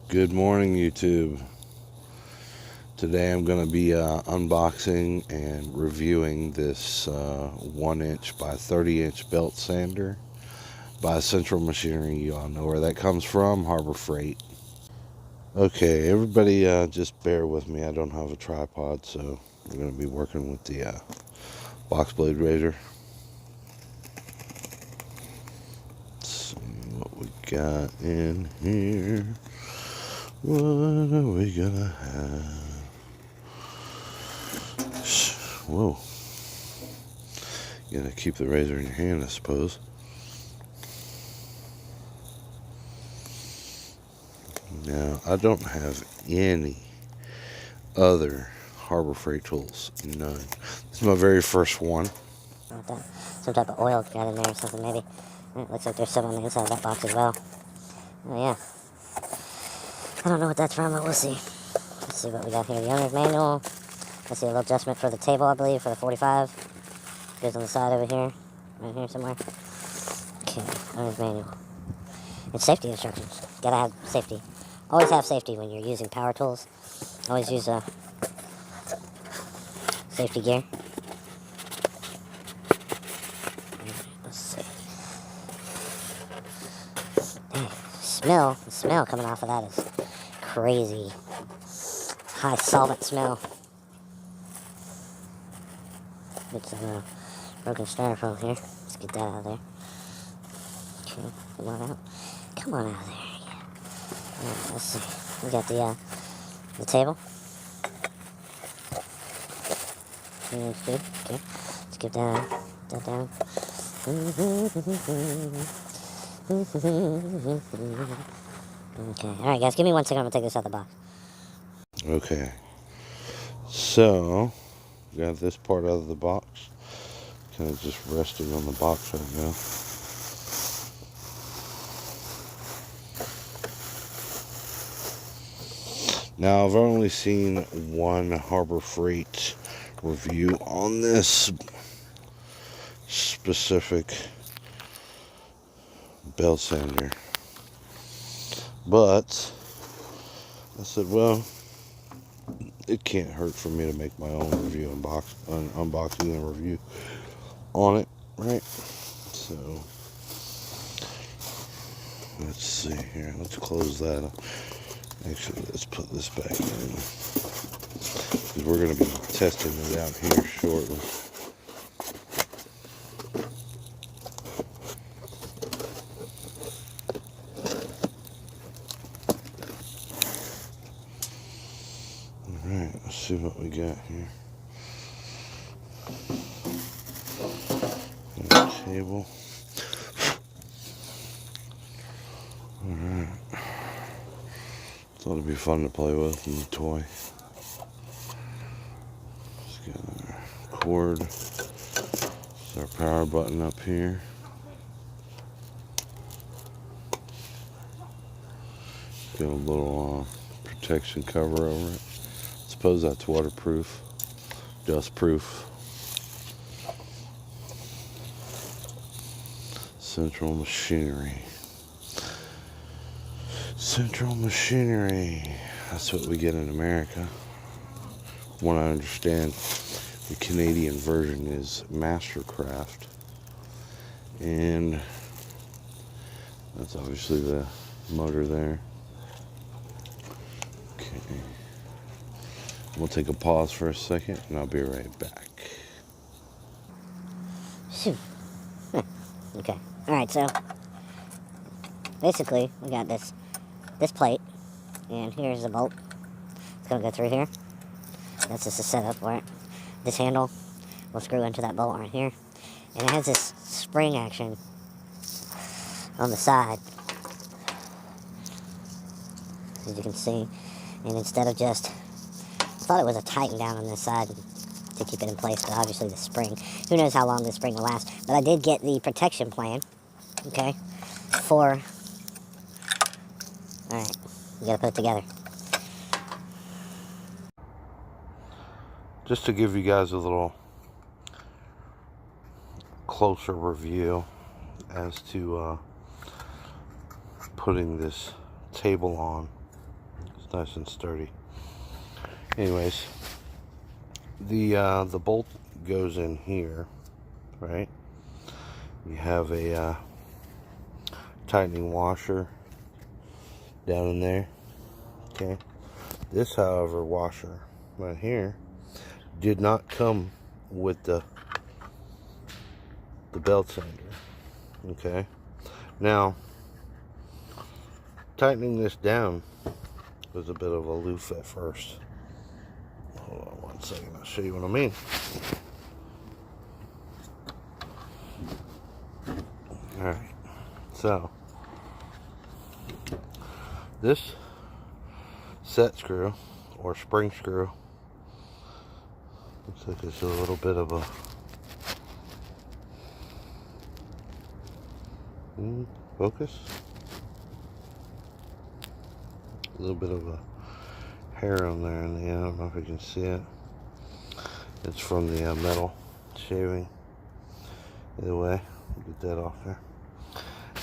Good morning, YouTube. Today I'm going to be unboxing and reviewing this 1-inch by 30-inch belt sander by Central Machinery. You all know where that comes from, Harbor Freight. Okay, everybody just bear with me. I don't have a tripod, so we're going to be working with the box blade razor. Let's see what we got in here. What are we going to have? Whoa. You gotta keep the razor in your hand, I suppose. Now, I don't have any other Harbor Freight tools. None. This is my very first one. Some type of oil got in there or something, maybe. It looks like there's some on the inside of that box as well. Oh, yeah. I don't know what that's from, but we'll see. Let's see what we got here. The owner's manual. Let's see, a little adjustment for the table, I believe, for the 45. Goes on the side over here. Right here somewhere. Okay, owner's manual. It's safety instructions. Gotta have safety. Always have safety when you're using power tools. Always use safety gear. Let's see. Dang, the smell coming off of that is crazy. High solvent smell. Get some broken styrofoam here. Let's get that out of there. Okay, come on out. Come on out of there. Yeah. Alright, let's see. We got the table. That's good. Okay. Let's get that down. Okay. Alright, guys, give me 1 second. I'm gonna take this out of the box. Okay. So, got this part out of the box. Kind of just resting on the box right now. Now, I've only seen one Harbor Freight review on this specific belt sander. But I said, well, it can't hurt for me to make my own review, unboxing and review on it, right? So, let's see here. Let's close that up. Actually, let's put this back in, because we're going to be testing it out here shortly. Alright, let's see what we got here. Got a table. Alright. Thought it'd be fun to play with and a toy. Let's get our cord. There's our power button up here. Got a little protection cover over it. I suppose that's waterproof, dustproof. Central Machinery. Central Machinery. That's what we get in America. From what I understand, the Canadian version is Mastercraft. And that's obviously the motor there. Okay. We'll take a pause for a second and I'll be right back. Shoot. Okay. Alright, so basically we got this plate, and here's the bolt. It's gonna go through here. That's just a setup for it. This handle will screw into that bolt right here, and it has this spring action on the side, as you can see. And instead of just, I thought it was a tighten down on this side to keep it in place, but obviously the spring, who knows how long this spring will last. But I did get the protection plan, okay, for, alright, you gotta put it together. Just to give you guys a little closer review as to putting this table on. nice and sturdy. Anyways, the bolt goes in here, right? You have a tightening washer down in there. Okay. This, however, washer right here did not come with the belt sander. Okay. Now, tightening this down was a bit of a loof at first. Hold on 1 second, I'll show you what I mean. Alright, so this set screw or spring screw looks like there's a little bit of a focus, a little bit of a hair on there in the end. I don't know if you can see it. It's from the metal shaving. Either way, get that off there.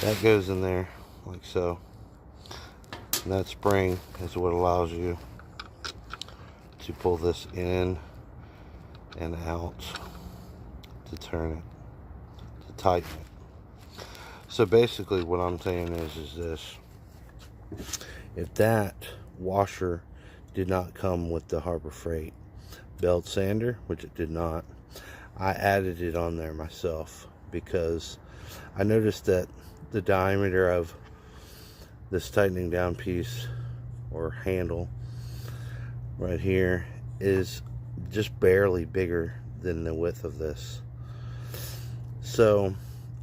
That goes in there like so. And that spring is what allows you to pull this in and out to turn it, to tighten it. So basically what I'm saying is this. If that washer did not come with the Harbor Freight belt sander, which it did not, I added it on there myself because I noticed that the diameter of this tightening down piece or handle right here is just barely bigger than the width of this. So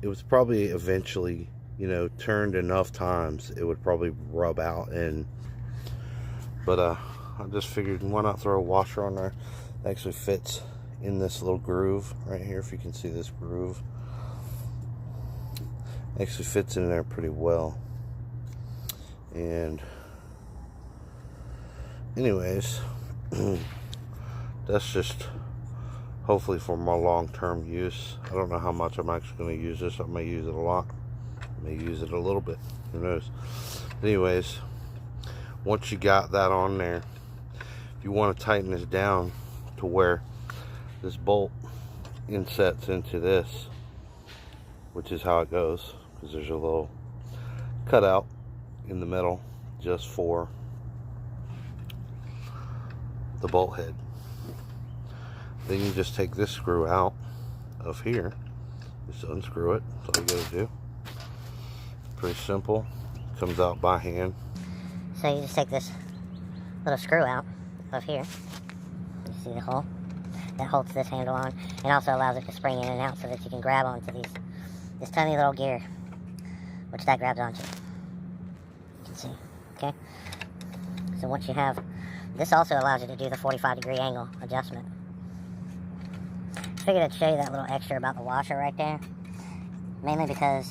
it was probably eventually, you know, turned enough times it would probably rub out. And but I just figured, why not throw a washer on there. It actually fits in this little groove right here, if you can see this groove. It actually fits in there pretty well. And anyways, that's just hopefully for my long-term use. I don't know how much I'm actually going to use this. I may use it a lot. I may use it a little bit. Who knows? Anyways, once you got that on there, if you want to tighten this down to where this bolt insets into this, which is how it goes, because there's a little cutout in the middle just for the bolt head. Then you just take this screw out of here, just unscrew it. That's all you gotta do. Pretty simple. Comes out by hand. So you just take this little screw out of here. You see the hole? That holds this handle on, and also allows it to spring in and out so that you can grab onto this tiny little gear, which that grabs onto. You can see, okay? So once you have, this also allows you to do the 45-degree angle adjustment. I figured I'd show you that little extra about the washer right there, mainly because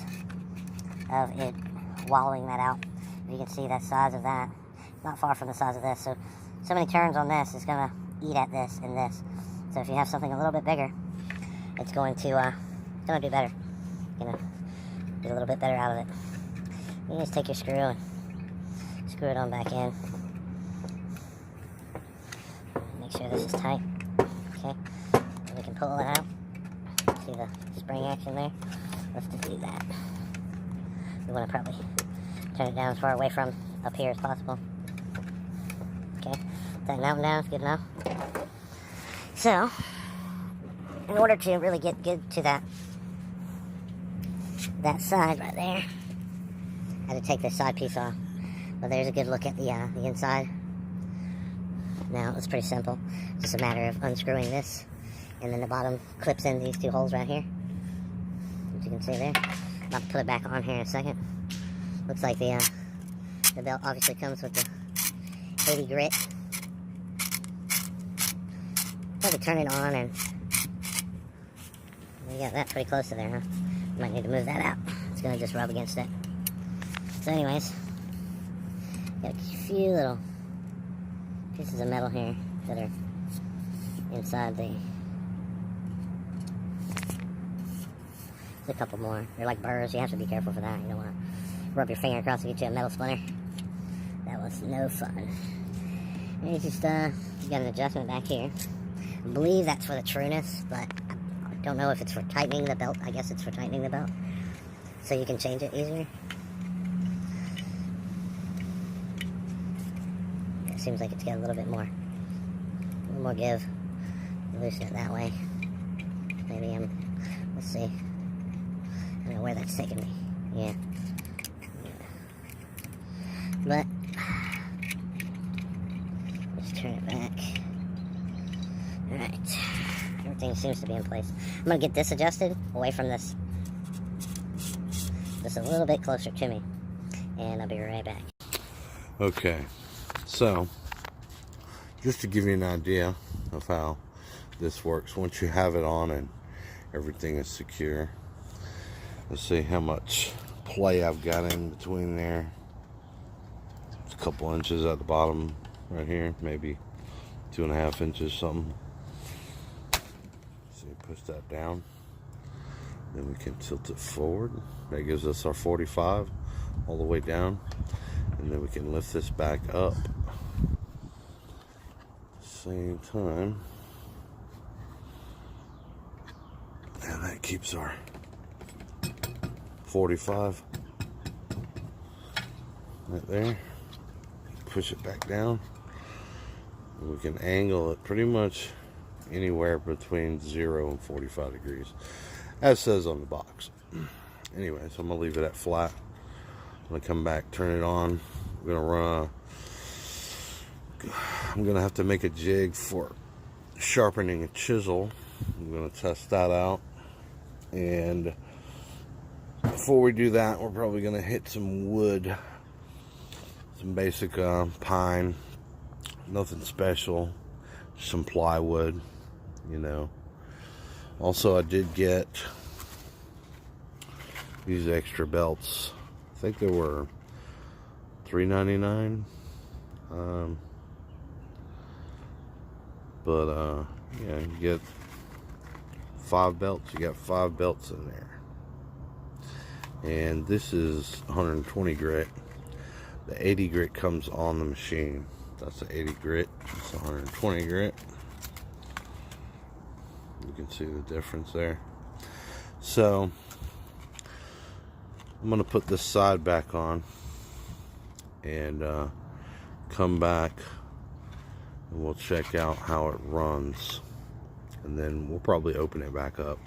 of it wallowing that out. If you can see that size of that, not far from the size of this. So many turns on this is gonna eat at this and this. So if you have something a little bit bigger, it's going to do better. You know, get a little bit better out of it. You just take your screw and screw it on back in. Make sure this is tight. Okay, and we can pull it out. See the spring action there? Let's just do that. We want to probably turn it down as far away from up here as possible. Okay, tighten that one down, it's good enough. So, in order to really get good to that side right there, I had to take this side piece off. But there's a good look at the inside. Now, it's pretty simple. It's just a matter of unscrewing this, and then the bottom clips in these two holes right here, as you can see there. I'm about to put it back on here in a second. Looks like the belt obviously comes with the 80 grit. Probably turn it on, and we got that pretty close to there, huh? Might need to move that out. It's gonna just rub against it. So anyways, got a few little pieces of metal here that are inside the... There's a couple more. They're like burrs. You have to be careful for that. You don't want to rub your finger across and get you a metal splinter. That was no fun. And you just, you got an adjustment back here. I believe that's for the trueness, but I don't know if it's for tightening the belt. I guess it's for tightening the belt, so you can change it easier. It seems like it's got a little more give. Loosen it that way. Maybe let's see. I don't know where that's taking me. Yeah. But, let's turn it back. Alright. Everything seems to be in place. I'm going to get this adjusted away from this. Just a little bit closer to me. And I'll be right back. Okay, so just to give you an idea of how this works, once you have it on and everything is secure, let's see how much play I've got in between there. It's a couple inches at the bottom right here, maybe 2.5 inches, something. So you push that down, then we can tilt it forward. That gives us our 45 all the way down, and then we can lift this back up at the same time, and that keeps our 45 right there. Push it back down, and we can angle it pretty much anywhere between 0 and 45 degrees, as says on the box. Anyway, so I'm gonna leave it at flat. I'm gonna come back, turn it on. I'm gonna have to make a jig for sharpening a chisel. I'm gonna test that out, and before we do that, we're probably gonna hit some wood, some basic pine, nothing special, some plywood, you know. Also, I did get these extra belts. I think they were $3.99. Yeah, you get 5 belts. You got 5 belts in there. And this is 120 grit. The 80 grit comes on the machine. That's the 80 grit. It's 120 grit. You can see the difference there. So I'm gonna put this side back on and come back, and we'll check out how it runs, and then we'll probably open it back up,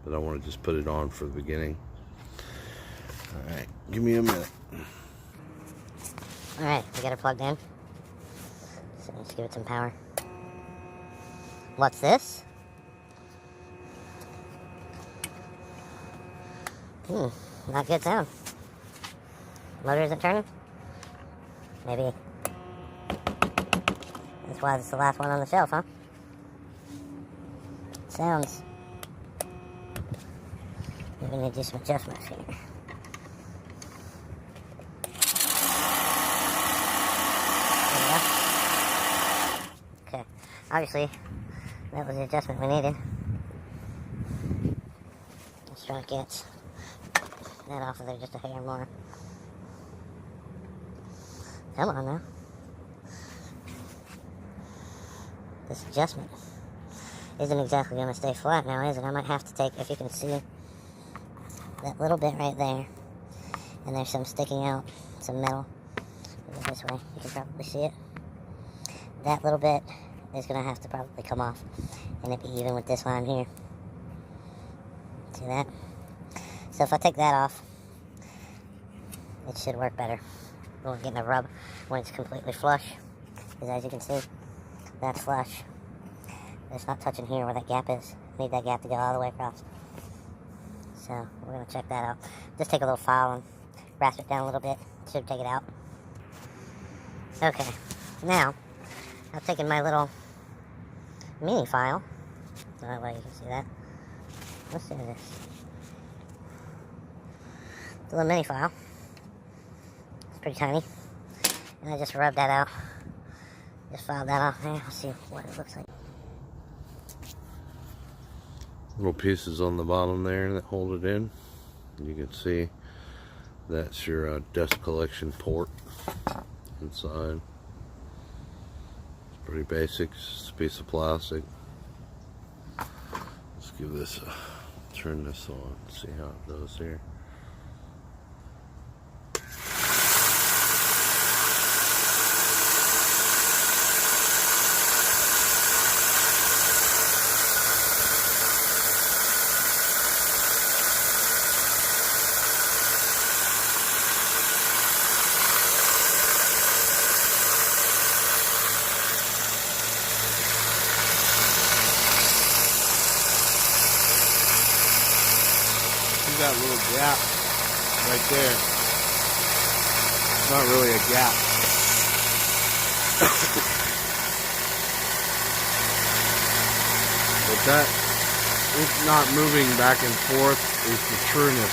but I want to just put it on for the beginning. Alright, give me a minute. Alright, we got it plugged in. So let's give it some power. What's this? Not good sound. Motor isn't turning? Maybe that's why it's the last one on the shelf, huh? Sounds. Maybe we need to do some adjustments here. There we go. Okay, obviously that was the adjustment we needed. Let's try to get that off of there just a hair more. Come on now. This adjustment isn't exactly going to stay flat now, is it? I might have to take, if you can see that little bit right there, and there's some sticking out, some metal. Move it this way, you can probably see it. That little bit is going to have to probably come off, and it be even with this line here. See that? So if I take that off, it should work better. We won't get a rub when it's completely flush, because as you can see, that's flush. It's not touching here where that gap is. Need that gap to go all the way across. So we're going to check that out. Just take a little file and rasp it down a little bit. Should take it out. Okay, now I've taken my little mini file, so that way you can see that. Let's do this. It's a little mini file. It's pretty tiny. And I just rubbed that out. Just filed that off there. Let's see what it looks like. Little pieces on the bottom there that hold it in. You can see that's your dust collection port inside. Pretty basic, just a piece of plastic. Let's give this a turn this on, see how it goes here. That little gap right there. It's not really a gap. But that, it's not moving back and forth, is the trueness.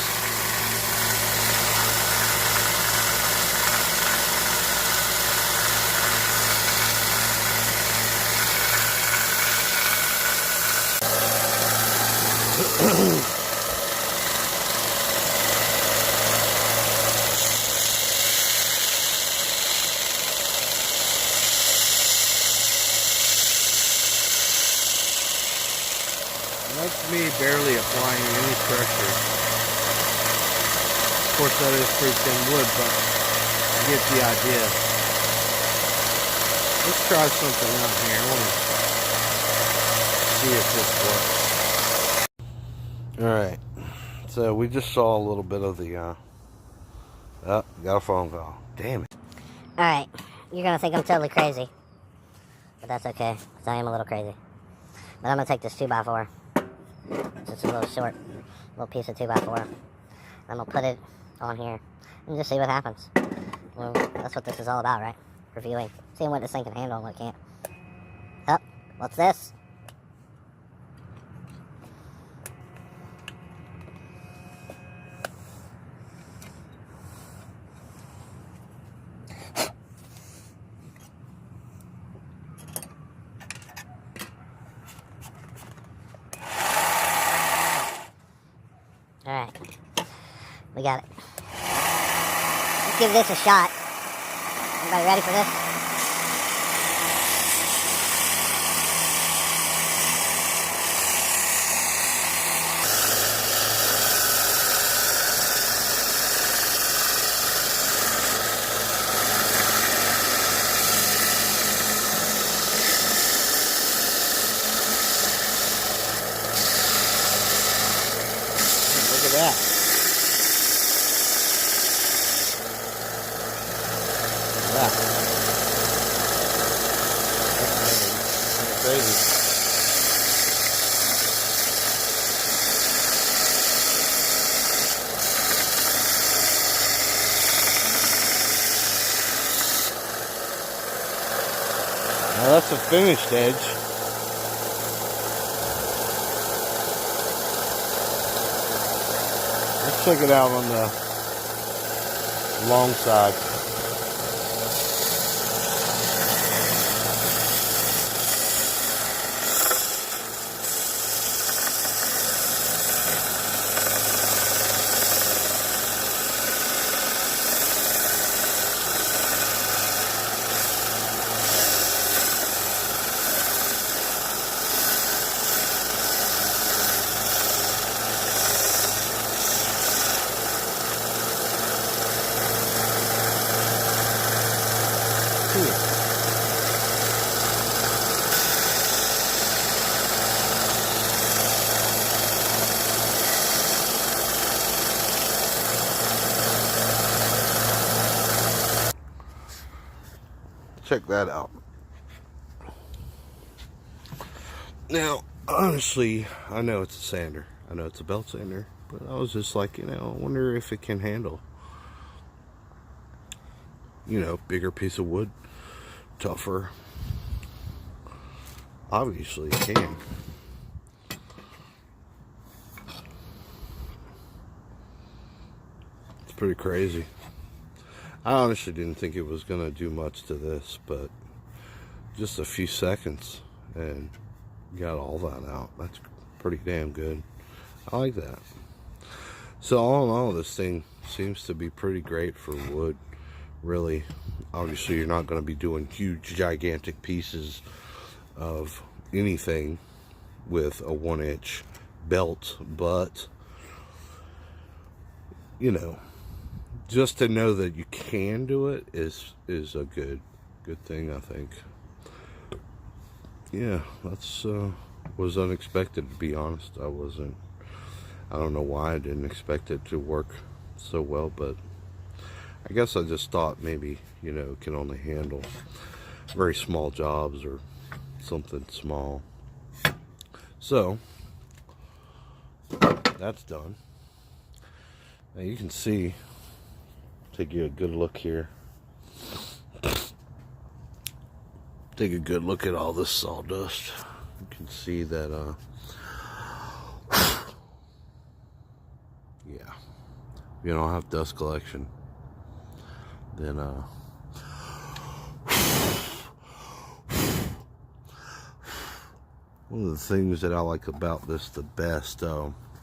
That's me barely applying any pressure. Of course, that is pretty thin wood, but you get the idea. Let's try something out here. I want to see if this works. Alright, so we just saw a little bit of the, oh, got a phone call. Damn it. Alright, you're gonna think I'm totally crazy. But that's okay, because I am a little crazy. But I'm gonna take this 2x4. Just a little short, little piece of 2x4. I'm gonna put it on here and just see what happens. Well, that's what this is all about, right? Reviewing, seeing what this thing can handle and what it can't. Oh, what's this? Alright, we got it. Let's give this a shot. Everybody ready for this? Look at that. That's crazy. Now that's a finished edge. Let's check it out on the long side. Check that out. Now, honestly, I know it's a sander. I know it's a belt sander. But I was just like, I wonder if it can handle, bigger piece of wood, tougher. Obviously it can. It's pretty crazy. I honestly didn't think it was going to do much to this, but just a few seconds and got all that out. That's pretty damn good. I like that. So all in all, this thing seems to be pretty great for wood. really, obviously you're not going to be doing huge gigantic pieces of anything with a 1-inch belt, but you know, just to know that you can do it is a good thing, I think. Yeah, that's was unexpected, to be honest. I don't know why I didn't expect it to work so well, but I guess I just thought maybe, you know, it can only handle very small jobs or something small. So that's done. Now you can see, take you a good look here. Take a good look at all this sawdust. You can see that, yeah, if you don't have dust collection, then, one of the things that I like about this the best,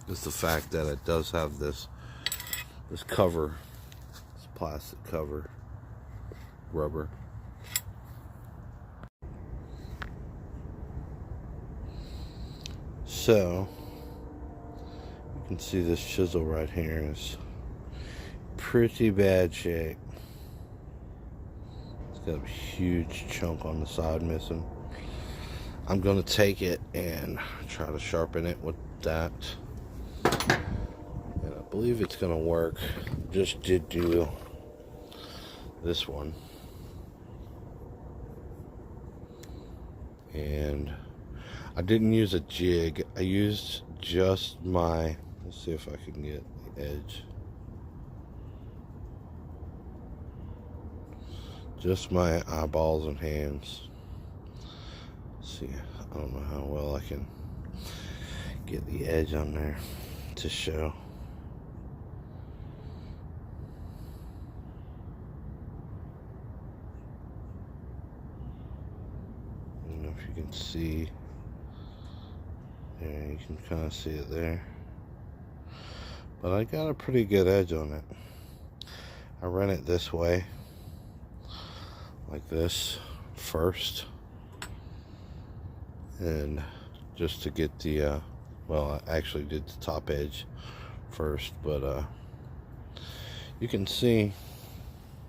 is the fact that it does have this cover, this plastic cover, rubber. So you can see this chisel right here is pretty bad shape. It's got a huge chunk on the side missing. I'm gonna take it and try to sharpen it with that, and I believe it's gonna work. Just did do this one, and I didn't use a jig. I used just my, let's see if I can get the edge. Just my eyeballs and hands. Let's see, I don't know how well I can get the edge on there to show. I don't know if you can see. Yeah, you can kind of see it there. But I got a pretty good edge on it. I ran it this way, like this, first. And just to get the, well, I actually did the top edge first, but you can see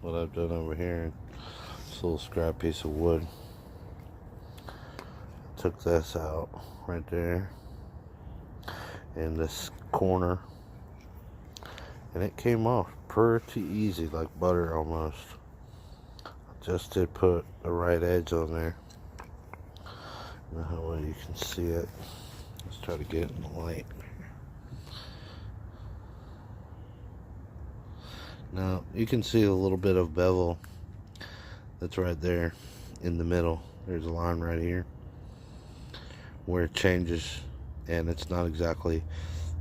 what I've done over here. This little scrap piece of wood. Took this out right there in this corner, and it came off pretty easy, like butter almost. Just to put the right edge on there. I don't know how well you can see it. Let's try to get it in the light. Now you can see a little bit of bevel that's right there in the middle. There's a line right here where it changes, and it's not exactly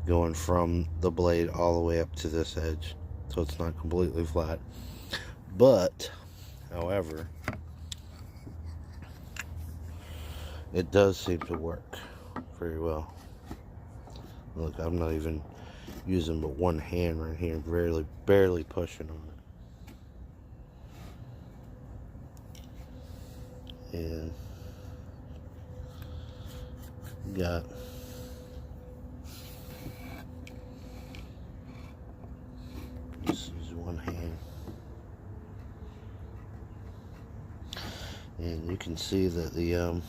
going from the blade all the way up to this edge, so it's not completely flat. But however, it does seem to work very well. Look, I'm not even using but one hand right here, barely pushing on it. And got this is one hand, and you can see that the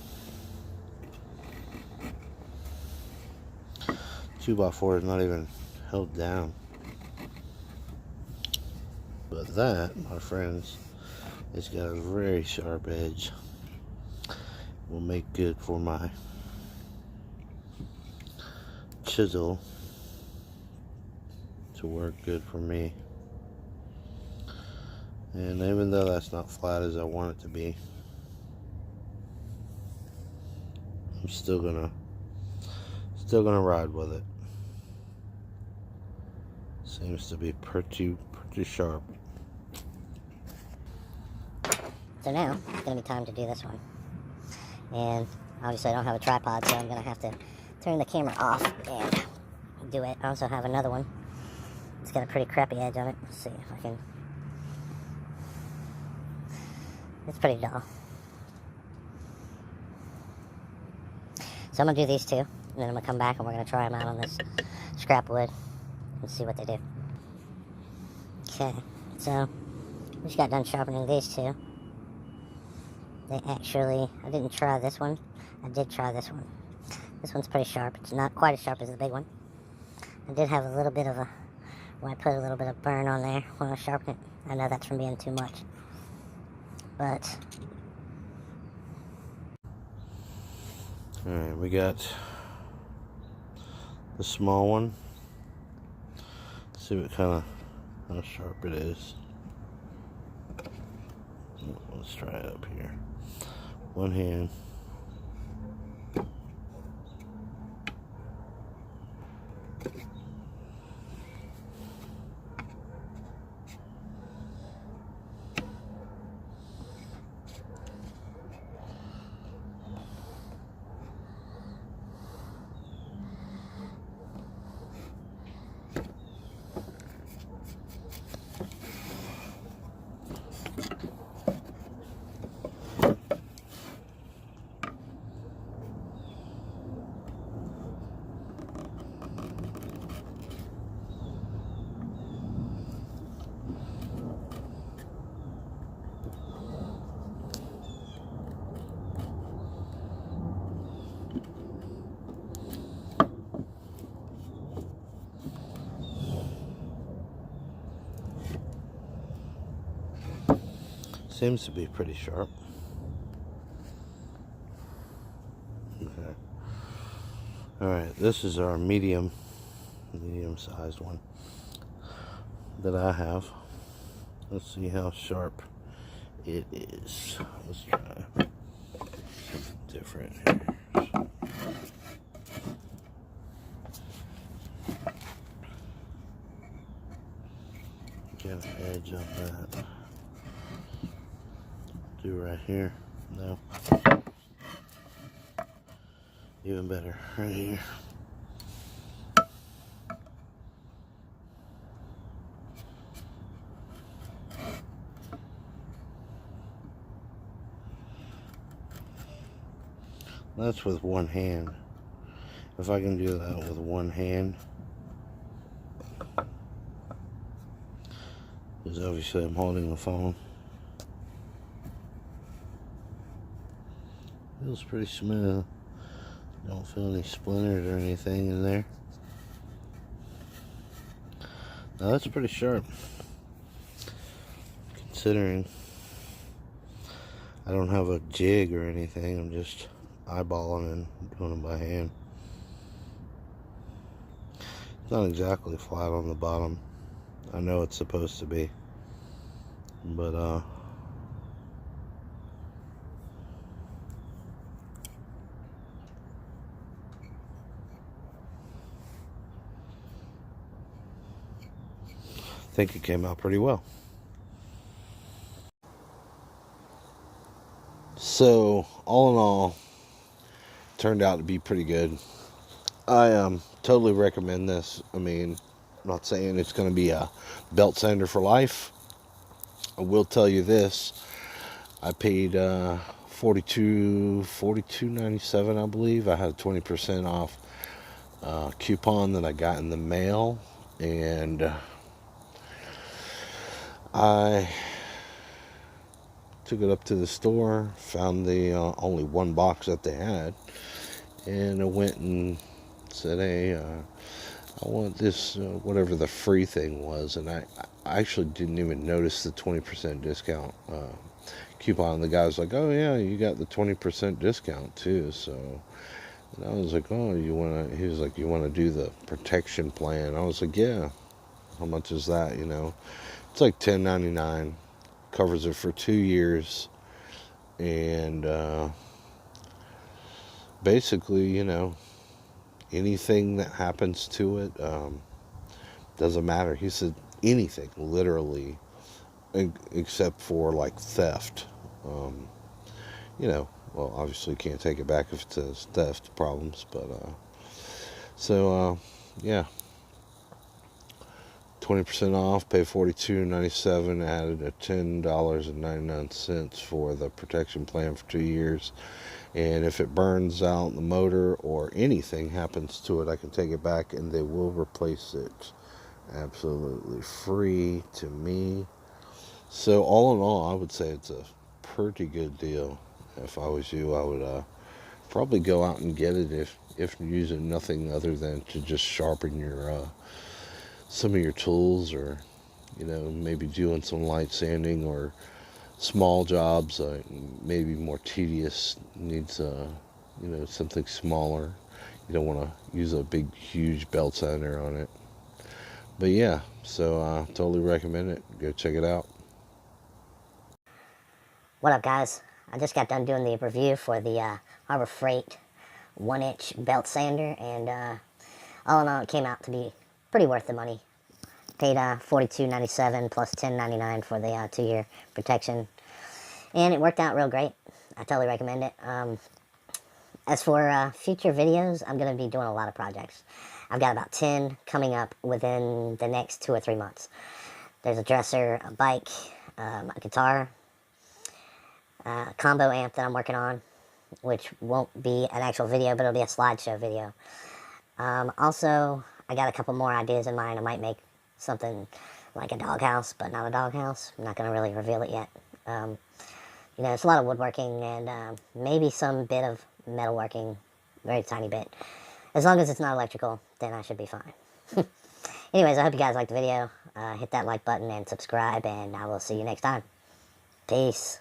2x4 is not even held down. But that, my friends, it's got a very sharp edge. Will make good for my chisel to work good for me. And even though that's not flat as I want it to be, I'm still gonna ride with it. Seems to be pretty sharp. So now it's gonna be time to do this one. And obviously I don't have a tripod, so I'm gonna have to turn the camera off and do it. I also have another one. It's got a pretty crappy edge on it. Let's see if I can It's pretty dull. So I'm going to do these two, and then I'm going to come back and we're going to try them out on this scrap wood and see what they do. Okay, so we just got done sharpening these two. They actually, I didn't try this one. I did try this one. This one's pretty sharp. It's not quite as sharp as the big one. I did have a little bit of a, when I put a little bit of burn on there when I sharpened it. I know that's from being too much. But alright, we got the small one. Let's see what kind of, how sharp it is. Let's try it up here. One hand. Seems to be pretty sharp. Okay. Alright, this is our medium-sized one that I have. Let's see how sharp it is. Let's try something different here. Get an edge on that. Do right here. No. Even better, right here. That's with one hand. If I can do that with one hand, because obviously I'm holding the phone. Feels pretty smooth. Don't feel any splinters or anything in there. Now that's pretty sharp, considering I don't have a jig or anything. I'm just eyeballing and doing it by hand. It's not exactly flat on the bottom. I know it's supposed to be, but I think it came out pretty well. So all in all, turned out to be pretty good. I totally recommend this. I mean, I'm not saying it's going to be a belt sander for life. I will tell you this: I paid $42.97, I believe. I had a 20% off coupon that I got in the mail, and I took it up to the store, found the only one box that they had, and I went and said, hey, I want this, whatever the free thing was, and I actually didn't even notice the 20% discount coupon. The guy was like, oh yeah, you got the 20% discount too. So, and I was like, oh, he was like, you want to do the protection plan? I was like, yeah. How much is that? You know, it's like $10.99, covers it for 2 years, and basically, you know, anything that happens to it doesn't matter. He said anything, literally, except for like theft. You know, well, obviously can't take it back if it's theft problems, but so yeah, 20% off, pay $42.97, added a $10.99 for the protection plan for 2 years. And if it burns out the motor or anything happens to it, I can take it back and they will replace it absolutely free to me. So all in all, I would say it's a pretty good deal. If I was you, I would probably go out and get it if you're using nothing other than to just sharpen your some of your tools, or maybe doing some light sanding or small jobs, maybe more tedious, needs something smaller. You don't want to use a big huge belt sander on it. But yeah, so totally recommend it. Go check it out. What up, guys? I just got done doing the review for the Harbor Freight 1-inch belt sander, and all in all, it came out to be pretty worth the money. Paid $42.97 plus $10.99 for the 2-year protection, and it worked out real great. I totally recommend it. As for future videos, I'm going to be doing a lot of projects. I've got about 10 coming up within the next 2 or 3 months. There's a dresser, a bike, a guitar, a combo amp that I'm working on, which won't be an actual video, but it'll be a slideshow video. Also, I got a couple more ideas in mind. I might make something like a doghouse, but not a doghouse. I'm not going to really reveal it yet. It's a lot of woodworking and maybe some bit of metalworking, very tiny bit. As long as it's not electrical, then I should be fine. Anyways, I hope you guys liked the video. Hit that like button and subscribe, and I will see you next time. Peace.